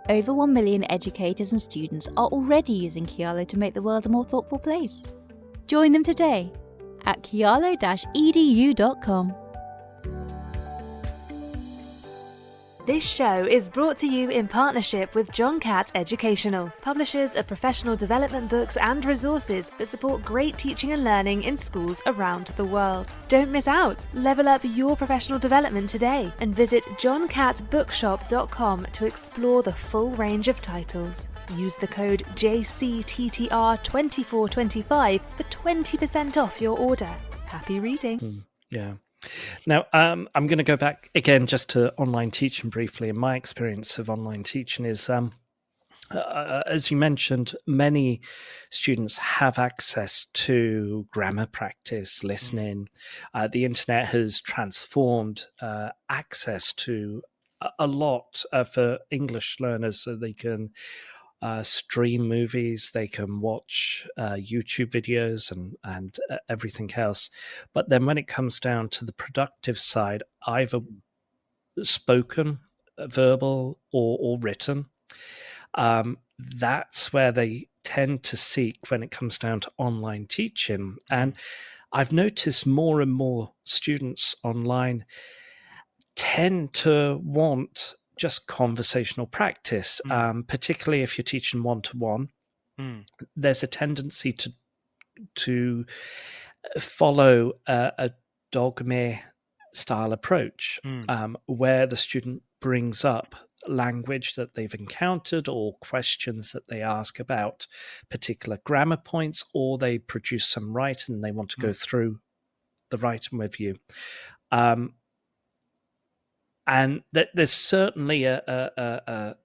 Over 1 million educators and students are already using Kialo to make the world a more thoughtful place. Join them today at kialo-edu.com. This show is brought to you in partnership with John Catt Educational, publishers of professional development books and resources that support great teaching and learning in schools around the world. Don't miss out! Level up your professional development today and visit johncattbookshop.com to explore the full range of titles. Use the code JCTTR2425 for 20% off your order. Happy reading! Yeah. Now, I'm going to go back again just to online teaching briefly. And my experience of online teaching is, as you mentioned, many students have access to grammar practice, listening. The internet has transformed access to a lot for English learners, so they can stream movies, they can watch YouTube videos and everything else. But then when it comes down to the productive side, either spoken, verbal, or written, that's where they tend to seek when it comes down to online teaching. And I've noticed more and more students online tend to want just conversational practice, particularly if you're teaching one-to-one. There's a tendency to follow a Dogme style approach, where the student brings up language that they've encountered or questions that they ask about particular grammar points, or they produce some writing and they want to go through the writing with you. And there's certainly a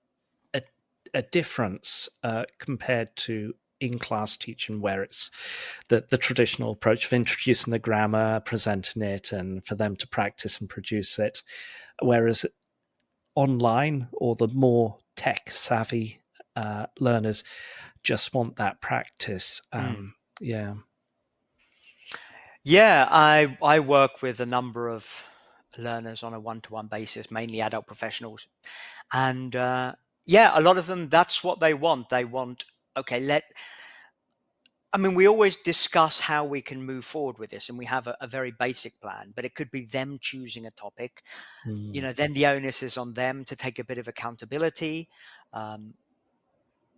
difference compared to in-class teaching, where it's the traditional approach of introducing the grammar, presenting it, and for them to practice and produce it. Whereas online, or the more tech-savvy learners, just want that practice. Yeah. Yeah, I work with a number of learners on a one-to-one basis, mainly adult professionals, and yeah, a lot of them, that's what they want. They want, okay, I mean, we always discuss how we can move forward with this, and we have a very basic plan, but it could be them choosing a topic. Then the onus is on them to take a bit of accountability. Um,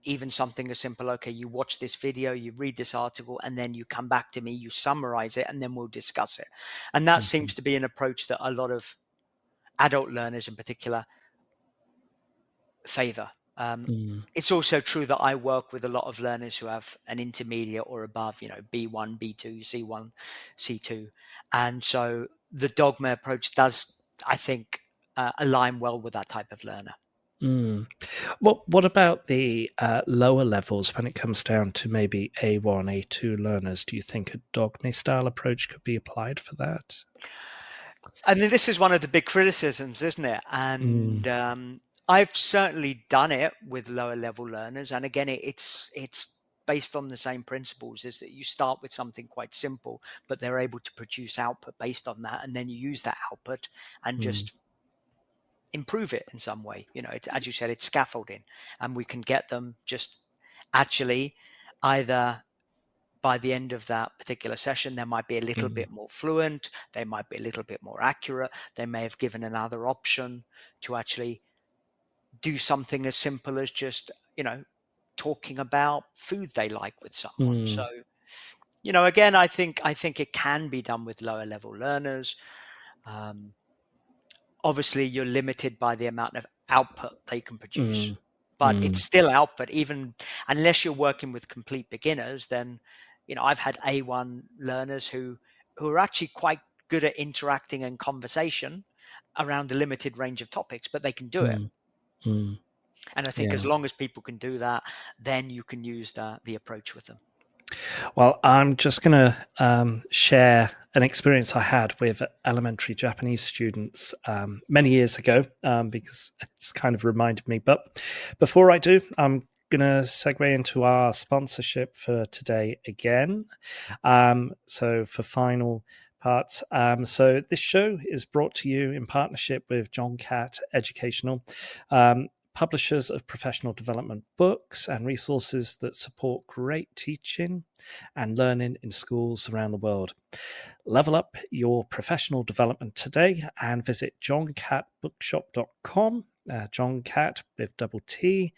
Even something as simple, okay, you watch this video, you read this article, and then you come back to me, you summarize it, and then we'll discuss it. And that Mhm. seems to be an approach that a lot of adult learners in particular favor. Mm. It's also true that I work with a lot of learners who have an intermediate or above, B1, B2, C1, C2. And so the Dogme approach does, I think, align well with that type of learner. Mm. What about the lower levels when it comes down to maybe A1, A2 learners? Do you think a Dogme style approach could be applied for that? I mean, this is one of the big criticisms, isn't it? And I've certainly done it with lower level learners. And again, it's based on the same principles, is that you start with something quite simple, but they're able to produce output based on that. And then you use that output and Mm. just improve it in some way. It's, as you said, it's scaffolding, and we can get them just actually either by the end of that particular session, they might be a little Mm. bit more fluent, they might be a little bit more accurate, they may have given another option to actually do something as simple as just, talking about food they like with someone. So, Mm. again, I think it can be done with lower level learners. Um, Obviously you're limited by the amount of output they can produce, Mm. but it's Mm. still output. Even unless you're working with complete beginners, then I've had A1 learners who are actually quite good at interacting and conversation around a limited range of topics, but they can do it. Mm. Mm. And I think Yeah. as long as people can do that, then you can use the approach with them. Well, I'm just going to share an experience I had with elementary Japanese students many years ago because it's kind of reminded me. But before I do, I'm going to segue into our sponsorship for today again. So for final parts. So this show is brought to you in partnership with John Catt Educational. Publishers of professional development books and resources that support great teaching and learning in schools around the world. Level up your professional development today and visit johncattbookshop.com, John Catt with double T,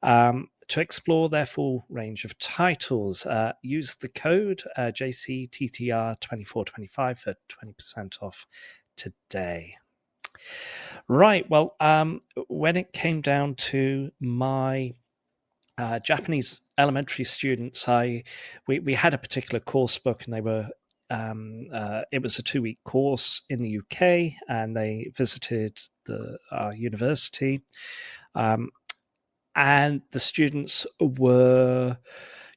to explore their full range of titles. Use the code JCTTR2425 for 20% off today. Right. Well, when it came down to my Japanese elementary students, we had a particular course book, and they were it was a 2-week course in the UK, and they visited our university, and the students were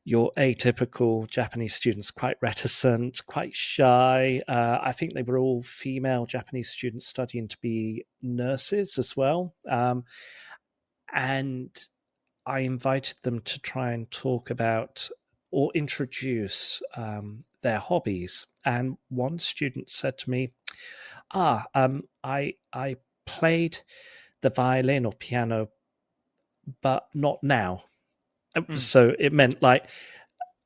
your atypical Japanese students, quite reticent, quite shy. I think they were all female Japanese students studying to be nurses as well. And I invited them to try and talk about or introduce their hobbies. And one student said to me, I played the violin or piano, but not now. So it meant like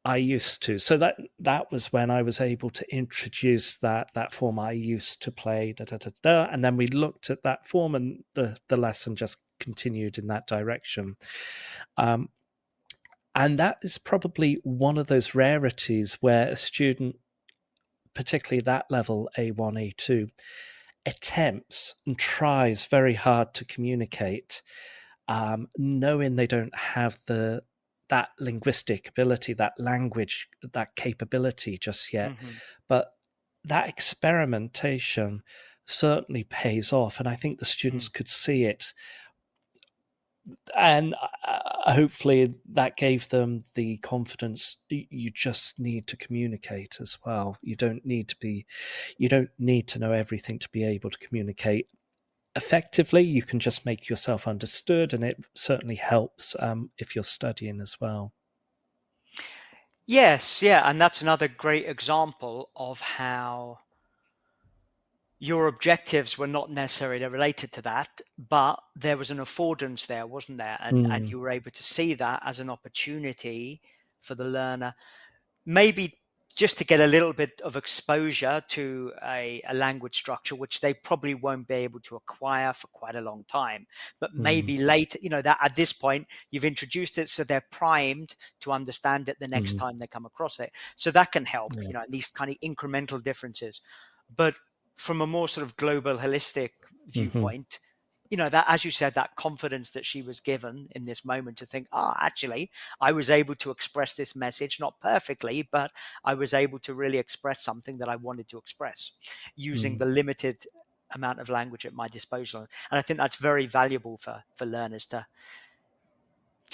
I used to. So that was when I was able to introduce that form. I used to play da da da da, and then we looked at that form, and the lesson just continued in that direction. And that is probably one of those rarities where a student, particularly that level A1, A2, attempts and tries very hard to communicate, knowing they don't have that linguistic ability, that language, that capability just yet. But that experimentation certainly pays off. And I think the students could see it. And hopefully that gave them the confidence. You just need to communicate as well. You don't need to know everything to be able to communicate effectively. You can just make yourself understood, and it certainly helps if you're studying as well. Yes, yeah, and that's another great example of how your objectives were not necessarily related to that, but there was an affordance there, wasn't there? And you were able to see that as an opportunity for the learner, maybe just to get a little bit of exposure to a language structure, which they probably won't be able to acquire for quite a long time. But maybe later, that at this point, you've introduced it, so they're primed to understand it the next time they come across it. So that can help, Yeah. these kind of incremental differences. But from a more sort of global, holistic viewpoint, that, as you said, that confidence that she was given in this moment to think, actually, I was able to express this message, not perfectly, but I was able to really express something that I wanted to express using the limited amount of language at my disposal. And I think that's very valuable for learners to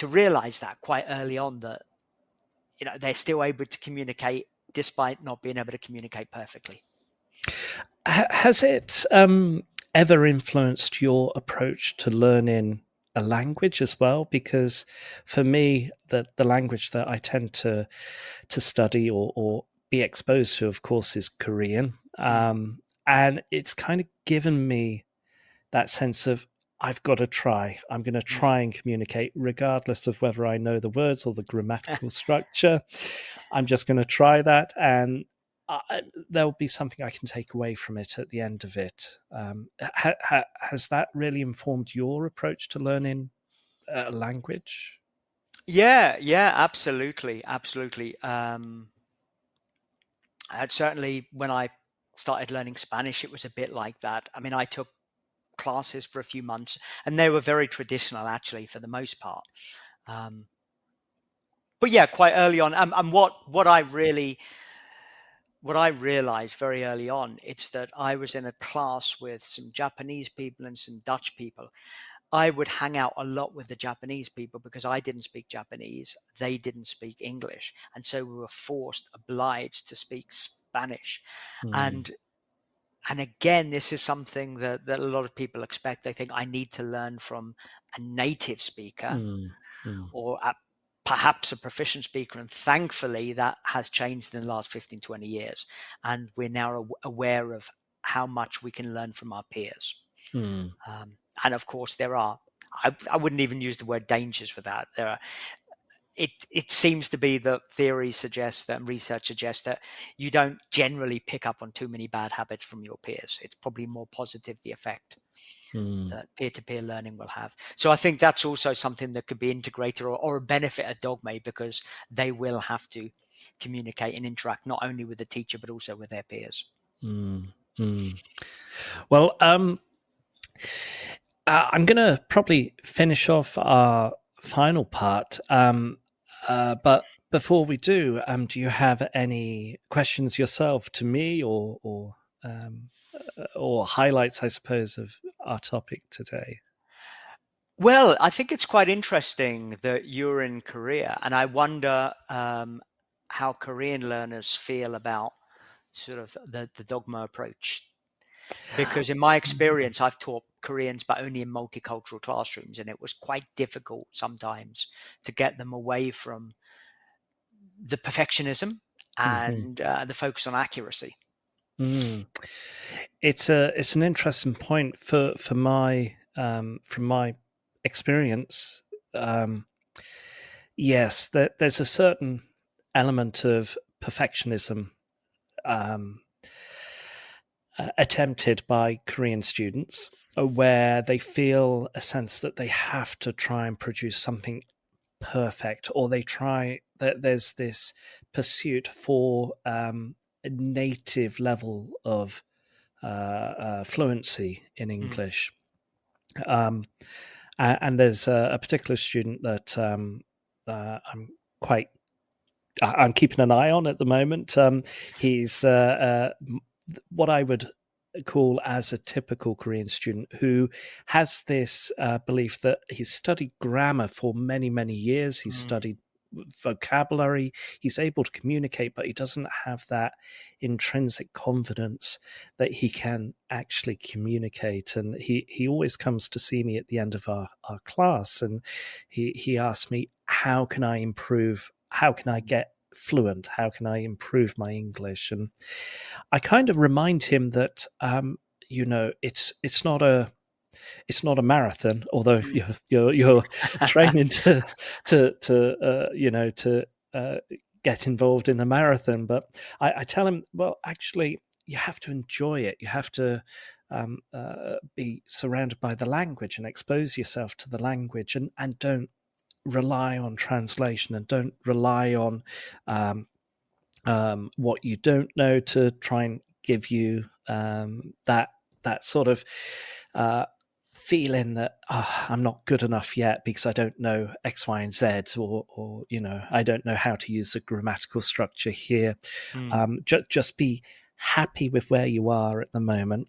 realize that quite early on, that, they're still able to communicate despite not being able to communicate perfectly. Has it ever influenced your approach to learning a language as well? Because for me, the language that I tend to study or be exposed to, of course, is Korean. And it's kind of given me that sense of, I've got to try. I'm going to try and communicate, regardless of whether I know the words or the grammatical structure. I'm just going to try that, and there'll be something I can take away from it at the end of it. Has that really informed your approach to learning a language? Yeah, absolutely. Certainly when I started learning Spanish, it was a bit like that. I mean, I took classes for a few months, and they were very traditional, actually, for the most part. But yeah, quite early on, and what I realized very early on, it's that I was in a class with some Japanese people and some Dutch people. I would hang out a lot with the Japanese people because I didn't speak Japanese. They didn't speak English. And so we were obliged to speak Spanish. And again, this is something that a lot of people expect. They think I need to learn from a native speaker or perhaps a proficient speaker. And thankfully, that has changed in the last 15, 20 years. And we're now aware of how much we can learn from our peers. And of course, there are, I wouldn't even use the word dangers for that. There are, it seems to be that theory suggests that, and research suggests that you don't generally pick up on too many bad habits from your peers. It's probably more positive, the effect that peer-to-peer learning will have. So I think that's also something that could be integrated or a benefit of Dogme, because they will have to communicate and interact not only with the teacher, but also with their peers. Well, I'm going to probably finish off our final part. But before we do you have any questions yourself to me or highlights, I suppose, of our topic today? Well, I think it's quite interesting that you're in Korea, and I wonder how Korean learners feel about sort of the Dogma approach. Because in my experience, I've taught Koreans, but only in multicultural classrooms, and it was quite difficult sometimes to get them away from the perfectionism and the focus on accuracy. It's an interesting point for my from my experience. Yes, there's a certain element of perfectionism attempted by Korean students, where they feel a sense that they have to try and produce something perfect, or they try that there's this pursuit for a native level of fluency in English. And there's a particular student that I'm keeping an eye on at the moment. He's what I would call as a typical Korean student, who has this belief that he's studied grammar for many, many years. He's studied vocabulary. He's able to communicate, but he doesn't have that intrinsic confidence that he can actually communicate. And he always comes to see me at the end of our class, and he asks me, how can I improve? How can I get fluent? How can I improve my English? And I kind of remind him that it's not a marathon, although you're training to get involved in a marathon. But I tell him, well, actually, you have to enjoy it. You have to be surrounded by the language and expose yourself to the language, and don't rely on translation, and don't rely on what you don't know to try and give you that sort of feeling that I'm not good enough yet because I don't know X, Y, and Z, or I don't know how to use the grammatical structure here. Just be happy with where you are at the moment.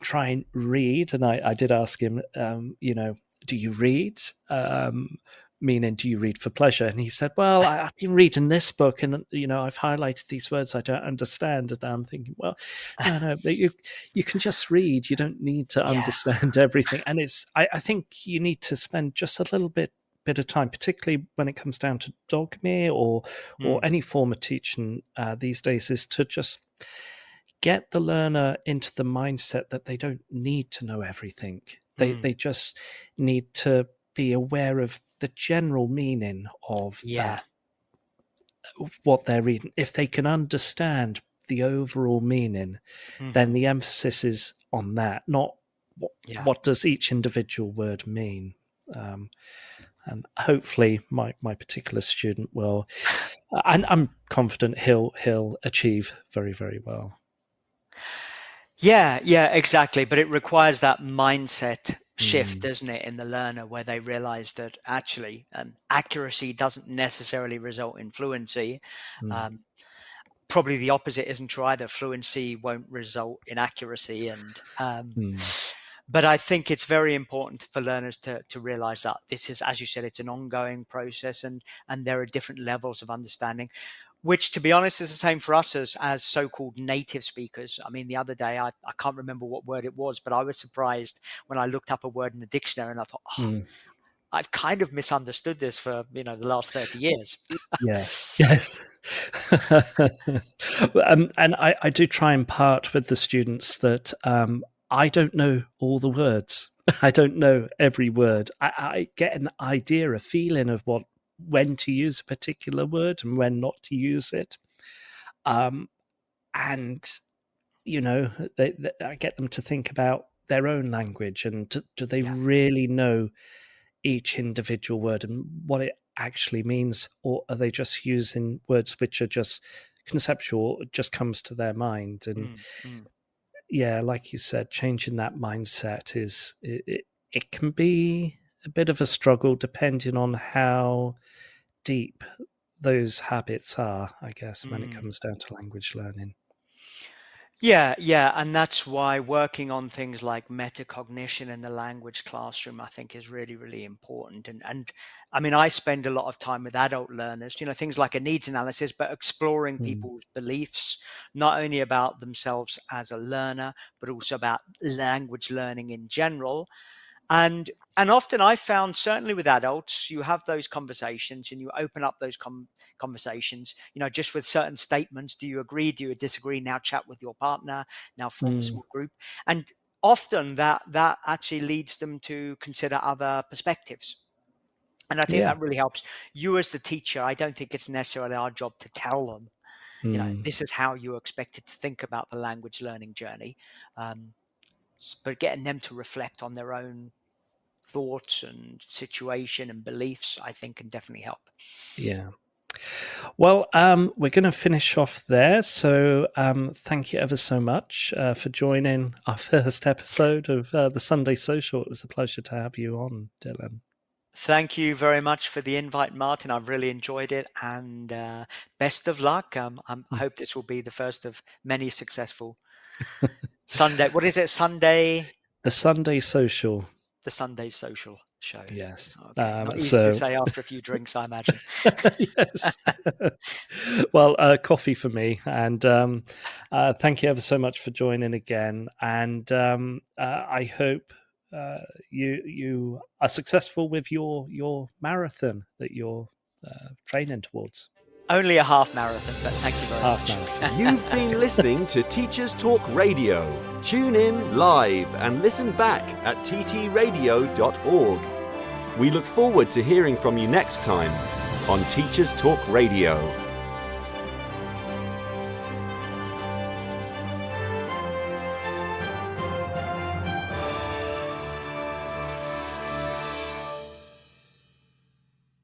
Try and read, and I did ask him, do you read? Meaning, do you read for pleasure? And he said, well, I've been reading this book, and I've highlighted these words I don't understand. And I'm thinking, well, no, but you can just read. You don't need to understand everything. And I think you need to spend just a little bit of time, particularly when it comes down to Dogme or any form of teaching these days, is to just get the learner into the mindset that they don't need to know everything. They just need to be aware of the general meaning of what they're reading. If they can understand the overall meaning, then the emphasis is on that, not what does each individual word mean. And hopefully my particular student will, and I'm confident he'll achieve very, very well. Yeah, exactly. But it requires that mindset shift, doesn't it, in the learner, where they realize that actually accuracy doesn't necessarily result in fluency. Probably the opposite isn't true either. Fluency won't result in accuracy. And but I think it's very important for learners to realize that this is, as you said, it's an ongoing process, and there are different levels of understanding, which, to be honest, is the same for us as so-called native speakers. I mean, the other day, I can't remember what word it was, but I was surprised when I looked up a word in the dictionary, and I thought, I've kind of misunderstood this for the last 30 years. Yes. And I do try and part with the students that I don't know all the words. I don't know every word. I get an idea, a feeling of when to use a particular word and when not to use it. And I get them to think about their own language, and do they really know each individual word and what it actually means, or are they just using words which are just conceptual, it just comes to their mind? And like you said, changing that mindset it can be a bit of a struggle depending on how deep those habits are, I guess, when it comes down to language learning. Yeah, and that's why working on things like metacognition in the language classroom, I think, is really, really important. And I mean, I spend a lot of time with adult learners, things like a needs analysis, but exploring people's beliefs, not only about themselves as a learner, but also about language learning in general. And often I found, certainly with adults, you have those conversations and you open up those conversations, just with certain statements. Do you agree? Do you disagree? Now chat with your partner, now form a small group. And often that actually leads them to consider other perspectives. And I think that really helps you as the teacher. I don't think it's necessarily our job to tell them, this is how you're expected to think about the language learning journey. But getting them to reflect on their own thoughts and situation and beliefs, I think, can definitely help. Yeah. Well, we're going to finish off there. So thank you ever so much for joining our first episode of the Sunday Social. It was a pleasure to have you on, Dylan. Thank you very much for the invite, Martin. I've really enjoyed it, and best of luck. I hope this will be the first of many successful Sunday. What is it? The Sunday Social. The Sunday Social show. Yes. Okay. Not easy to say after a few drinks, I imagine. Yes. Well, coffee for me. And thank you ever so much for joining again. And I hope you are successful with your marathon that you're training towards. Only a half marathon, but thank you very Half much. marathon. You've been listening to Teachers Talk Radio. Tune in live and listen back at ttradio.org. We look forward to hearing from you next time on Teachers Talk Radio.